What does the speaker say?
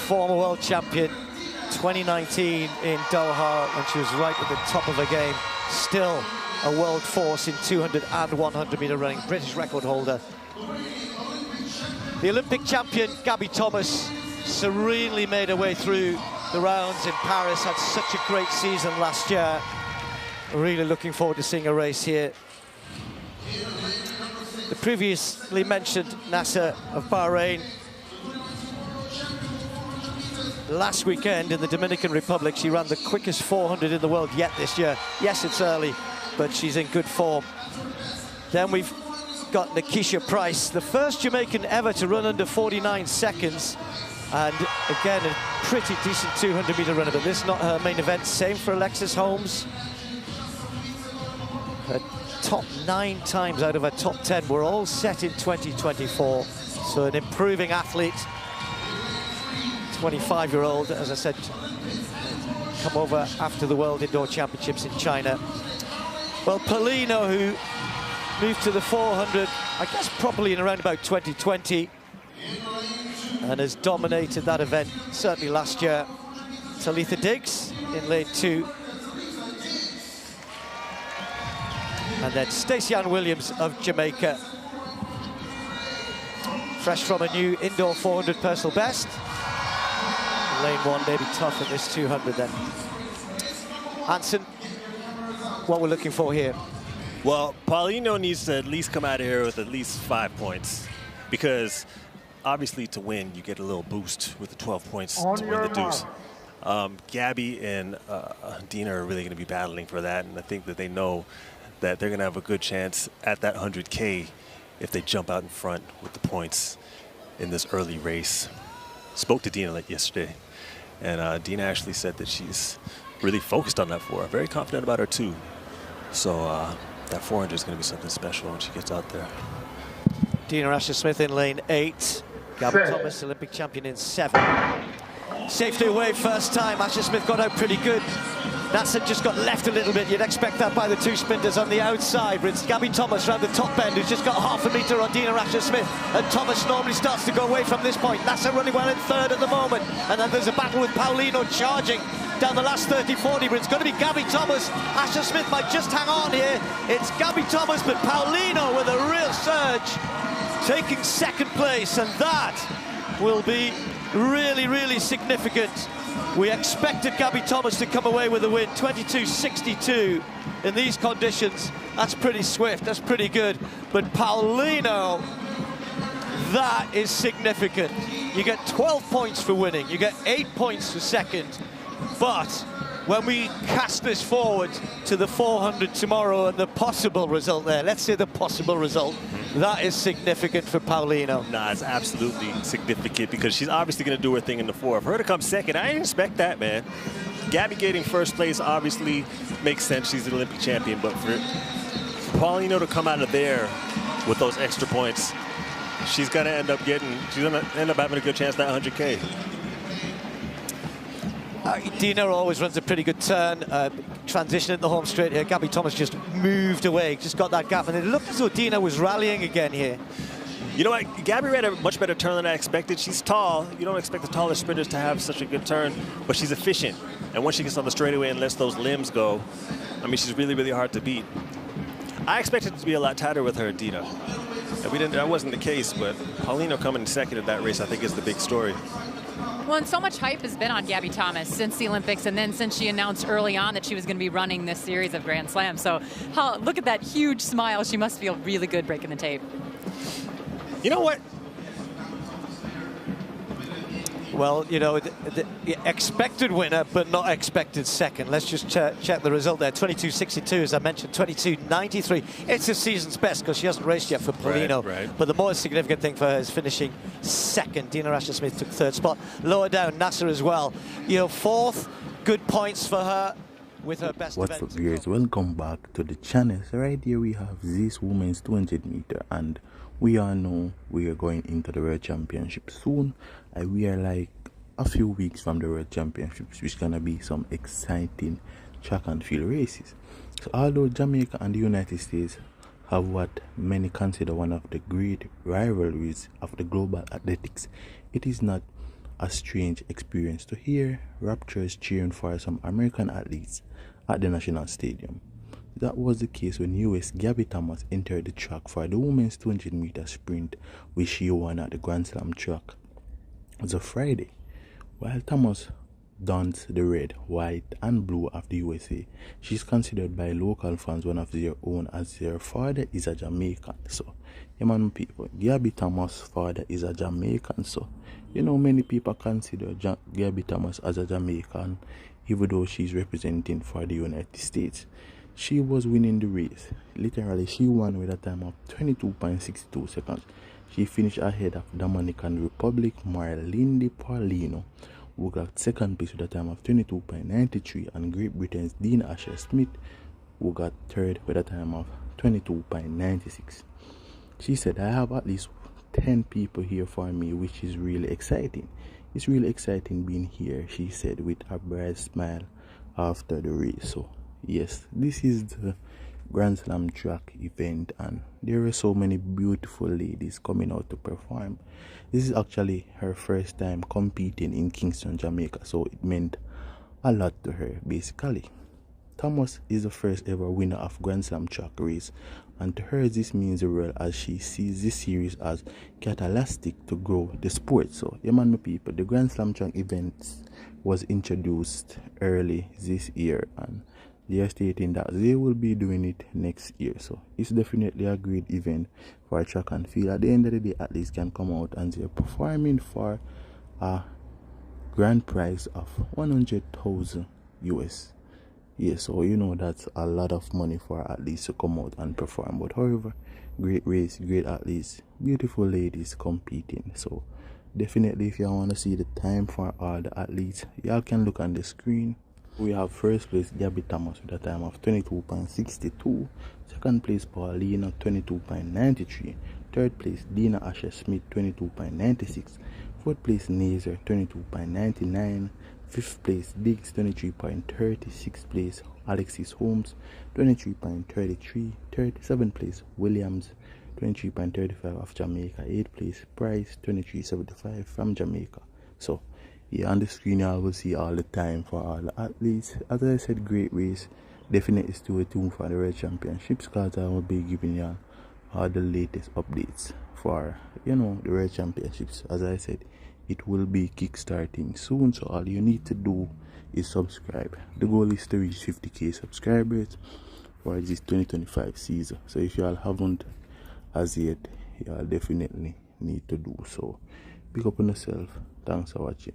former world champion, 2019 in Doha, when she was right at the top of her game. Still a world force in 200 and 100 meter running, British record holder. The Olympic champion, Gabby Thomas, serenely made her way through the rounds in Paris, had such a great season last year. Really looking forward to seeing a race here. The previously mentioned Nasser of Bahrain. Last weekend in the Dominican Republic, she ran the quickest 400 in the world yet this year. Yes, it's early, but she's in good form. Then we've got Nikisha Price, the first Jamaican ever to run under 49 seconds. And again, a pretty decent 200 meter runner, but this is not her main event. Same for Alexis Holmes. Her top 9 times out of her top 10 were all set in 2024. So an improving athlete. 25-year-old, as I said, come over after the World Indoor Championships in China. Well, Paulino, who moved to the 400, I guess probably in around about 2020, and has dominated that event, certainly last year. Talitha Diggs in lane 2. And then Stacey Ann Williams of Jamaica. Fresh from a new indoor 400 personal best. Lane 1 maybe tough in this 200 then. Hansen, what we're looking for here? Well, Paulino needs to at least come out of here with at least 5 points, because obviously to win, you get a little boost with the 12 points to win the deuce. Gabby and Dina are really going to be battling for that, and I think that they know that they're going to have a good chance at that 100K if they jump out in front with the points in this early race. Spoke to Dina like yesterday, and Dina actually said that she's really focused on that 4. Very confident about her too. So that 400 is going to be something special when she gets out there. Dina Asher-Smith in lane 8. Gabby Thomas, Olympic champion, in 7. Safely away first time. Asher-Smith got out pretty good. Nasser just got left a little bit. You'd expect that by the 2 sprinters on the outside. But it's Gabby Thomas around the top bend who's just got half a metre on Dina Asher-Smith. And Thomas normally starts to go away from this point. Nasser running well in 3rd at the moment. And then there's a battle with Paulino charging down the last 30-40. But it's going to be Gabby Thomas. Asher-Smith might just hang on here. It's Gabby Thomas, but Paulino with a real surge, taking 2nd place. And that will be really, really significant. We expected Gabby Thomas to come away with a win, 22.62 in these conditions. That's pretty swift, that's pretty good. But Paulino, that is significant. You get 12 points for winning, you get 8 points for 2nd. But when we cast this forward to the 400 tomorrow and the possible result there, let's say the possible result, that is significant for Paulino. Nah, it's absolutely significant, because she's obviously going to do her thing in the 4. For her to come 2nd, I didn't expect that, man. Gabby getting 1st place obviously makes sense. She's an Olympic champion, but for Paulino to come out of there with those extra points, she's going to end up having a good chance at that 100K. Dina always runs a pretty good turn, transition in the home straight here. Gabby Thomas just moved away, just got that gap, and it looked as though Dina was rallying again here. You know what, Gabby ran a much better turn than I expected. She's tall. You don't expect the taller sprinters to have such a good turn, but she's efficient. And once she gets on the straightaway and lets those limbs go, I mean, she's really, really hard to beat. I expected it to be a lot tighter with her and Dina. And that wasn't the case, but Paulino coming 2nd in that race, I think, is the big story. Well, and so much hype has been on Gabby Thomas since the Olympics, and then since she announced early on that she was going to be running this series of Grand Slams. So look at that huge smile. She must feel really good breaking the tape. You know what? Well, you know, the expected winner, but not expected 2nd. Let's just check the result there. 22.62, as I mentioned, 22.93. It's the season's best because she hasn't raced yet for Paulino. Right. But the more significant thing for her is finishing 2nd. Dina Asher-Smith took 3rd spot. Lower down, Nasser as well. You know, 4th, good points for her with her best event. What's up, viewers? Welcome back to the channel. So right here we have this women's 200 meter, and we all know we are going into the World Championship soon. And we are like a few weeks from the World Championships, which is gonna be some exciting track and field races. So although Jamaica and the United States have what many consider one of the great rivalries of the global athletics, it is not a strange experience to hear Raptors cheering for some American athletes at the National Stadium. That was the case when US Gabby Thomas entered the track for the women's 200-meter sprint, which she won at the Grand Slam track. It was a Friday. While Thomas dons the red, white, and blue of the USA, she's considered by local fans one of their own, as their father is a Jamaican. So, man, people, Gabby Thomas' father is a Jamaican. So, many people consider Gabby Thomas as a Jamaican, even though she's representing for the United States. She was winning the race. Literally, she won with a time of 22.62 seconds. She finished ahead of Dominican Republic Marlene Paulino, who got second place with a time of 22.93, and Great Britain's Dean Asher-Smith, who got third with a time of 22.96. She said, "I have at least 10 people here for me, which is really exciting. It's really exciting being here," she said with a bright smile after the race. So, yes, this is the Grand Slam track event, and there are so many beautiful ladies coming out to perform. This is actually her first time competing in Kingston, Jamaica, so it meant a lot to her, basically. Thomas is the first ever winner of Grand Slam track race, and to her this means the world, as she sees this series as catalytic to grow the sport. So, my people, the Grand Slam track event was introduced early this year, and they are stating that they will be doing it next year. So it's definitely a great event for track and field. At the end of the day, athletes can come out and they're performing for a grand prize of 100,000 US. Yes, so that's a lot of money for athletes to come out and perform. But however, great race, great athletes, beautiful ladies competing. So definitely, if you want to see the time for all the athletes, y'all can look on the screen. We have first place Gabby Thomas with a time of 22.62, second place Paulina 22.93, third place Dina Asher-Smith 22.96, fourth place Nazer 22.99, fifth place Diggs 23.30, sixth place Alexis Holmes 23.33, seventh place Williams 23.35 of Jamaica, eighth place Price 23.75 from Jamaica. So on the screen you will see all the time for all the athletes. As I said, great race. Definitely stay tuned for the World Championships, because I will be giving you all the latest updates for the World Championships. As I said, it will be kickstarting soon, so all you need to do is subscribe. The goal is to reach 50k subscribers for this 2025 season. So if you all haven't as yet, you all definitely need to do so. Pick up on yourself. Thanks for watching.